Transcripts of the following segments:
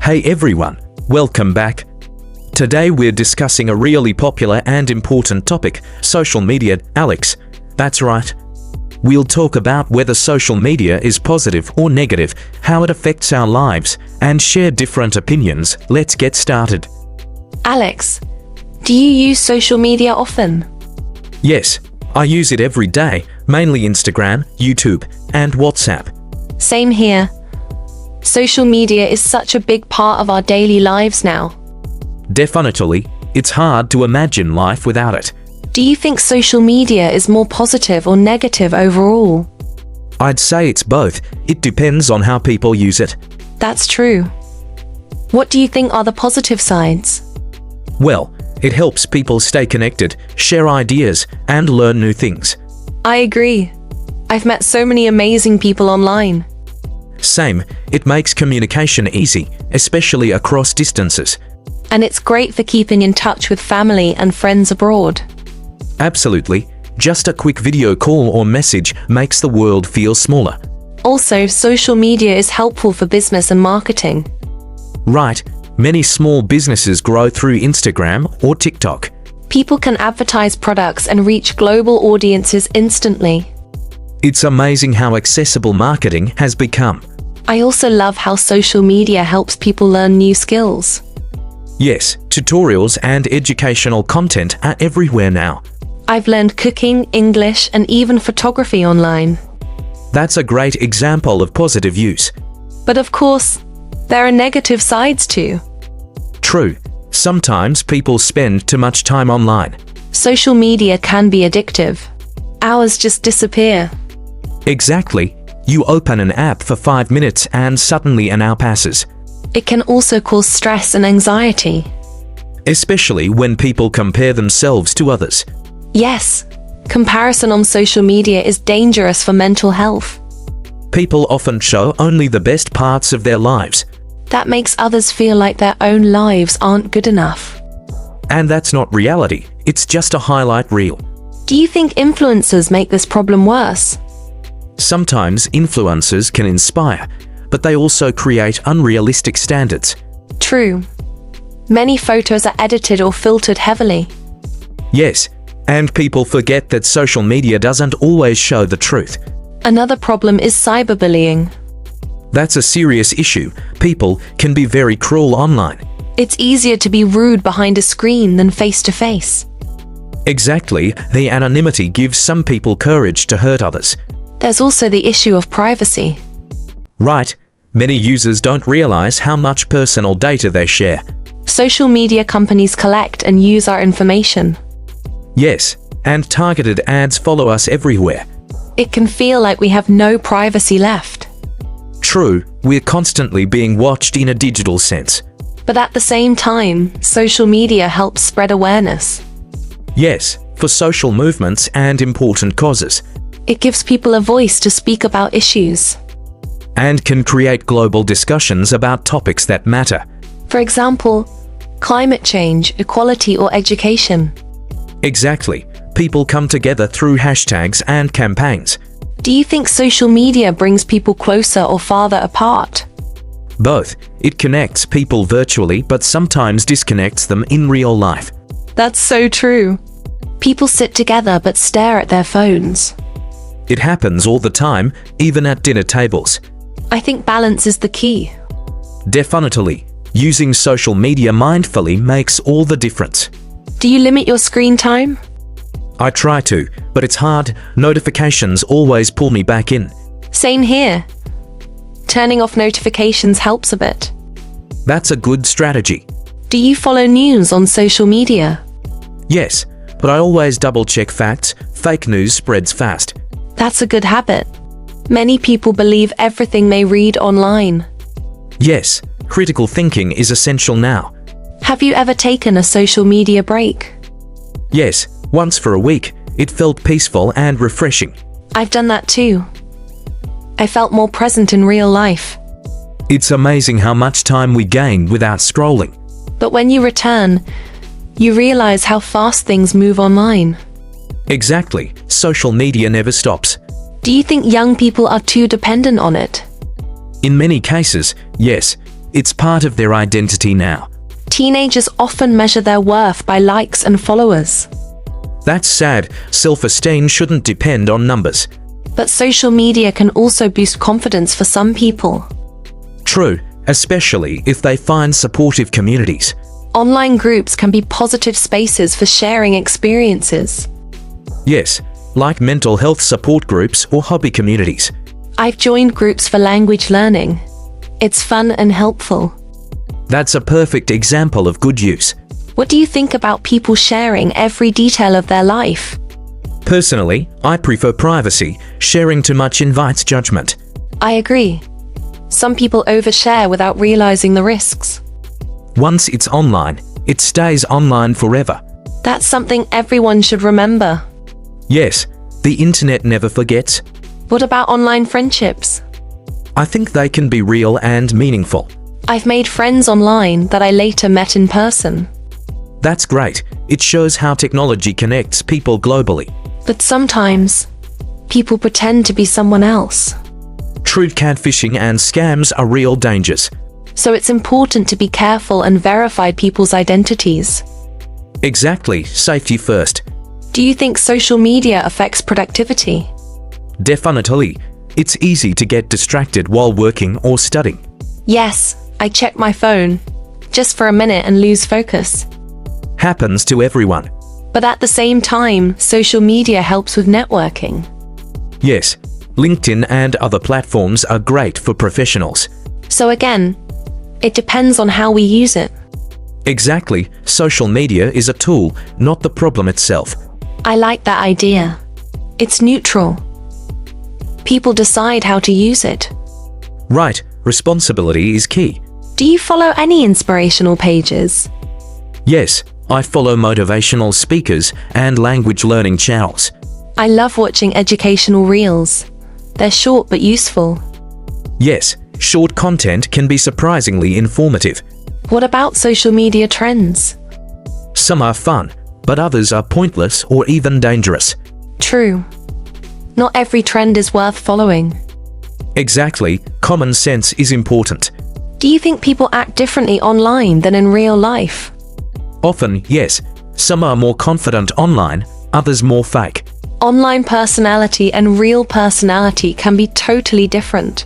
Hey everyone, welcome back. Today we're discussing a really popular and important topic, social media. Alex, that's right. We'll talk about whether social media is positive or negative, how it affects our lives, and share different opinions. Let's get started. Alex, do you use social media often? Yes, I use it every day, mainly Instagram, YouTube, and WhatsApp. Same here. Social media is such a big part of our daily lives now. Definitely, it's hard to imagine life without it. Do you think social media is more positive or negative overall? I'd say it's both. It depends on how people use it. That's true. What do you think are the positive sides? Well, it helps people stay connected, share ideas, and learn new things. I agree. I've met so many amazing people online. Same, it makes communication easy, especially across distances. And it's great for keeping in touch with family and friends abroad. Absolutely. Just a quick video call or message makes the world feel smaller. Also, social media is helpful for business and marketing. Right. Many small businesses grow through Instagram or TikTok. People can advertise products and reach global audiences instantly. It's amazing how accessible marketing has become. I also love how social media helps people learn new skills. Yes, tutorials and educational content are everywhere now. I've learned cooking, English, and even photography online. That's a great example of positive use. But of course, there are negative sides too. True. Sometimes people spend too much time online. Social media can be addictive. Hours just disappear. Exactly. You open an app for 5 minutes and suddenly an hour passes. It can also cause stress and anxiety. Especially when people compare themselves to others. Yes, comparison on social media is dangerous for mental health. People often show only the best parts of their lives. That makes others feel like their own lives aren't good enough. And that's not reality, it's just a highlight reel. Do you think influencers make this problem worse? Sometimes influencers can inspire, but they also create unrealistic standards. True. Many photos are edited or filtered heavily. Yes, and people forget that social media doesn't always show the truth. Another problem is cyberbullying. That's a serious issue. People can be very cruel online. It's easier to be rude behind a screen than face to face. Exactly, the anonymity gives some people courage to hurt others. There's also the issue of privacy. Right, many users don't realize how much personal data they share. Social media companies collect and use our information. Yes, and targeted ads follow us everywhere. It can feel like we have no privacy left. True, we're constantly being watched in a digital sense. But at the same time, social media helps spread awareness. Yes, for social movements and important causes. It gives people a voice to speak about issues. And can create global discussions about topics that matter. For example, climate change, equality, or education. Exactly. People come together through hashtags and campaigns. Do you think social media brings people closer or farther apart? Both. It connects people virtually but sometimes disconnects them in real life. That's so true. People sit together but stare at their phones. It happens all the time, even at dinner tables. I think balance is the key. Definitely. Using social media mindfully makes all the difference. Do you limit your screen time? I try to, but it's hard. Notifications always pull me back in. Same here. Turning off notifications helps a bit. That's a good strategy. Do you follow news on social media? Yes, but I always double-check facts. Fake news spreads fast. That's a good habit. Many people believe everything they read online. Yes, critical thinking is essential now. Have you ever taken a social media break? Yes, once for a week. It felt peaceful and refreshing. I've done that too. I felt more present in real life. It's amazing how much time we gain without scrolling. But when you return, you realize how fast things move online. Exactly. Social media never stops. Do you think young people are too dependent on it? In many cases, yes. It's part of their identity now. Teenagers often measure their worth by likes and followers. That's sad. Self-esteem shouldn't depend on numbers. But social media can also boost confidence for some people. True, especially if they find supportive communities. Online groups can be positive spaces for sharing experiences. Yes, like mental health support groups or hobby communities. I've joined groups for language learning. It's fun and helpful. That's a perfect example of good use. What do you think about people sharing every detail of their life? Personally, I prefer privacy. Sharing too much invites judgment. I agree. Some people overshare without realizing the risks. Once it's online, it stays online forever. That's something everyone should remember. Yes, the internet never forgets. What about online friendships? I think they can be real and meaningful. I've made friends online that I later met in person. That's great. It shows how technology connects people globally. But sometimes, people pretend to be someone else. True, catfishing and scams are real dangers. So it's important to be careful and verify people's identities. Exactly, safety first. Do you think social media affects productivity? Definitely. It's easy to get distracted while working or studying. Yes, I check my phone just for a minute and lose focus. Happens to everyone. But at the same time, social media helps with networking. Yes, LinkedIn and other platforms are great for professionals. So again, it depends on how we use it. Exactly, social media is a tool, not the problem itself. I like that idea. It's neutral. People decide how to use it. Right, responsibility is key. Do you follow any inspirational pages? Yes, I follow motivational speakers and language learning channels. I love watching educational reels. They're short but useful. Yes, short content can be surprisingly informative. What about social media trends? Some are fun, but others are pointless or even dangerous. True. Not every trend is worth following. Exactly, common sense is important. Do you think people act differently online than in real life? Often, yes. Some are more confident online, others more fake. Online personality and real personality can be totally different.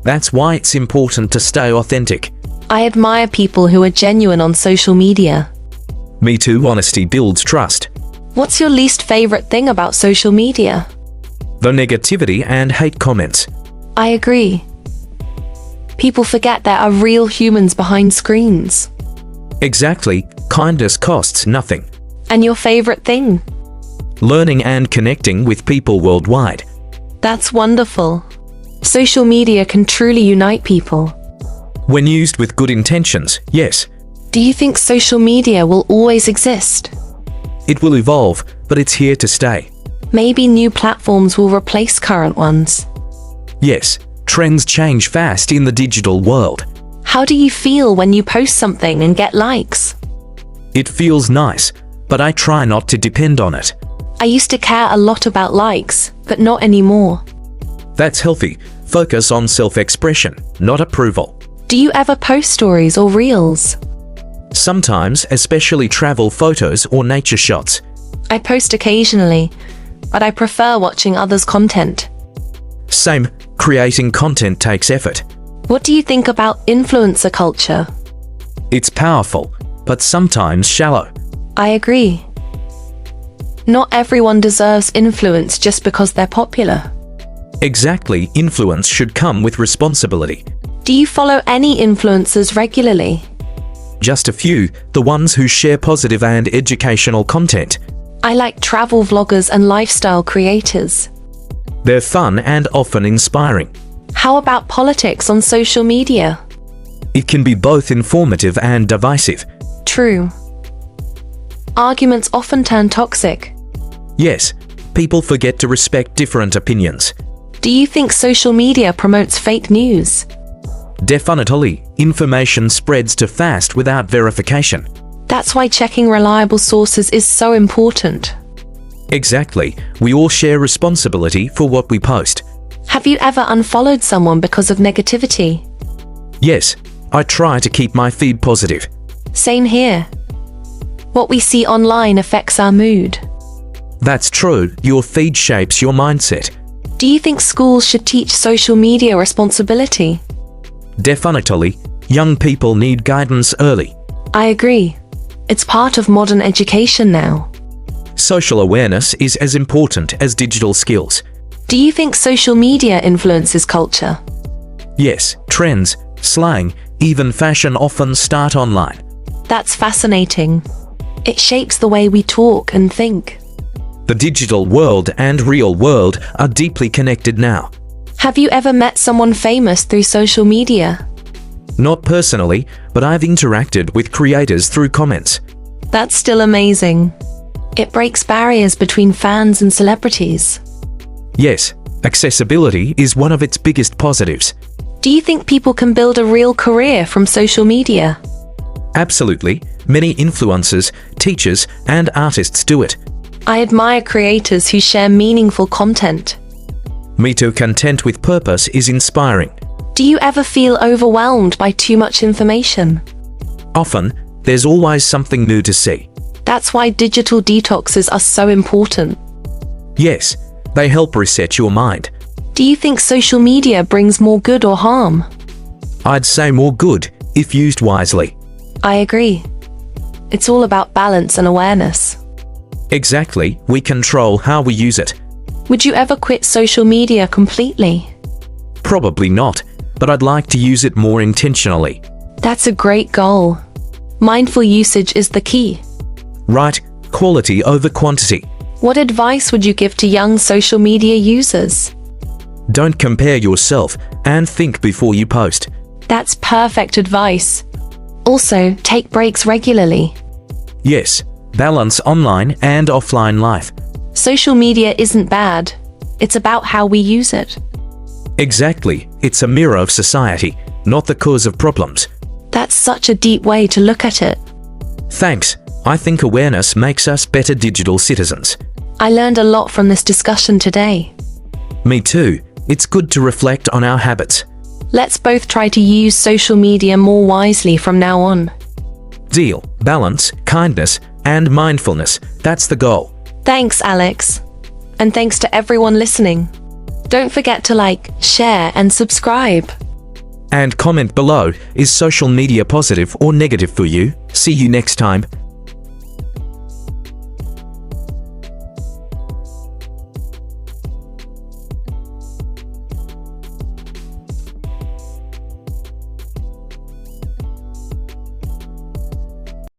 That's why it's important to stay authentic. I admire people who are genuine on social media. Me too, honesty builds trust. What's your least favorite thing about social media? The negativity and hate comments. I agree. People forget there are real humans behind screens. Exactly, kindness costs nothing. And your favorite thing? Learning and connecting with people worldwide. That's wonderful. Social media can truly unite people. When used with good intentions, yes. Do you think social media will always exist? It will evolve, but it's here to stay. Maybe new platforms will replace current ones. Yes, trends change fast in the digital world. How do you feel when you post something and get likes? It feels nice, but I try not to depend on it. I used to care a lot about likes, but not anymore. That's healthy. Focus on self-expression, not approval. Do you ever post stories or reels? Sometimes, especially travel photos or nature shots. I post occasionally, but I prefer watching others' content. Same, creating content takes effort. What do you think about influencer culture? It's powerful, but sometimes shallow. I agree. Not everyone deserves influence just because they're popular. Exactly, influence should come with responsibility. Do you follow any influencers regularly? Just a few, the ones who share positive and educational content. I like travel vloggers and lifestyle creators. They're fun and often inspiring. How about politics on social media? It can be both informative and divisive. True. Arguments often turn toxic. Yes, people forget to respect different opinions. Do you think social media promotes fake news? Definitely, information spreads too fast without verification. That's why checking reliable sources is so important. Exactly, we all share responsibility for what we post. Have you ever unfollowed someone because of negativity? Yes, I try to keep my feed positive. Same here. What we see online affects our mood. That's true, your feed shapes your mindset. Do you think schools should teach social media responsibility? Definitely, young people need guidance early. I agree. It's part of modern education now. Social awareness is as important as digital skills. Do you think social media influences culture? Yes, trends, slang, even fashion often start online. That's fascinating. It shapes the way we talk and think. The digital world and real world are deeply connected now. Have you ever met someone famous through social media? Not personally, but I've interacted with creators through comments. That's still amazing. It breaks barriers between fans and celebrities. Yes, accessibility is one of its biggest positives. Do you think people can build a real career from social media? Absolutely, many influencers, teachers, and artists do it. I admire creators who share meaningful content. Me Too. Content with purpose is inspiring. Do you ever feel overwhelmed by too much information? Often, there's always something new to see. That's why digital detoxes are so important. Yes, they help reset your mind. Do you think social media brings more good or harm? I'd say more good, if used wisely. I agree. It's all about balance and awareness. Exactly, we control how we use it. Would you ever quit social media completely? Probably not, but I'd like to use it more intentionally. That's a great goal. Mindful usage is the key. Right, quality over quantity. What advice would you give to young social media users? Don't compare yourself and think before you post. That's perfect advice. Also, take breaks regularly. Yes, balance online and offline life. Social media isn't bad. It's about how we use it. Exactly, it's a mirror of society, not the cause of problems. That's such a deep way to look at it. Thanks, I think awareness makes us better digital citizens. I learned a lot from this discussion today. Me too, it's good to reflect on our habits. Let's both try to use social media more wisely from now on. Deal, balance, kindness, and mindfulness, that's the goal. Thanks, Alex. And thanks to everyone listening. Don't forget to like, share, and subscribe. And comment below, is social media positive or negative for you? See you next time.